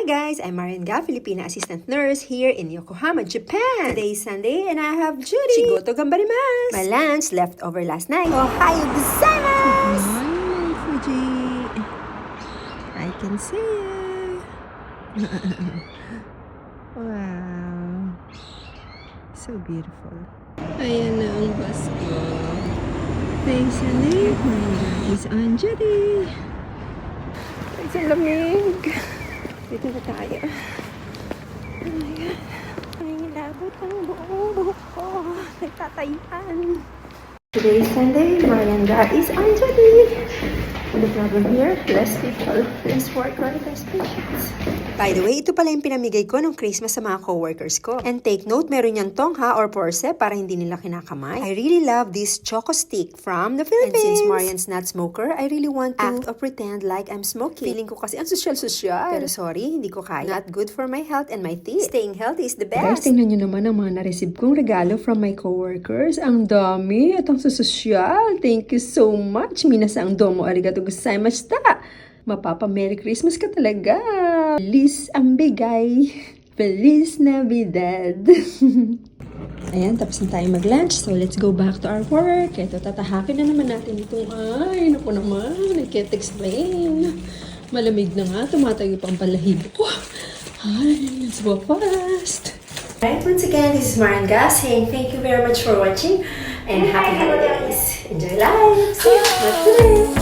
Hi guys, I'm Marianga, Filipina assistant nurse here in Yokohama, Japan. Today is Sunday and I have Judy. Shigoto gambarimasu. My lunch left over last night. Ohayo gozaimasu. Hi, Fuji. I can see you. Wow. So beautiful. Ayan na ang bus ko. Thanks, Annie. My dad is on Judy. It's a lamig. Dito na tayo. Oh my God. Ay, labot ang buong buhok ko. Nagtatayuan. Today is Sunday, Marianga is on duty. The problem here, less people, less workers, less patients. By the way, ito pala yung pinamigay ko ng Christmas sa mga coworkers ko. And take note, meron yung tongha or porse para hindi nila kinakamay. I really love this choco stick from the Philippines. And since Marian's not smoker, I really want to act or pretend like I'm smoking. Feeling ko kasi ang social-social. Pero sorry, hindi ko kaya. Not good for my health and my teeth. Staying healthy is the best. Guys, tingnan nyo naman ang mga na-receive kong regalo from my coworkers. Ang dami at ang sosyal. Thank you so much. Minasang domo arigato gozaimashita. Mapapa Merry Christmas ka talaga. Feliz ang bigay. Feliz Navidad. Ayan, tapos na tayo mag-lunch. So, let's go back to our work. Ito, tatahakin na naman natin itong, naku naman, I can't explain. Malamig na nga, tumatayo pa ang palahibo ko. Ay, let's go fast. Alright, once again, this is Marianga saying thank you very much for watching and happy holidays. Enjoy life. See you next time.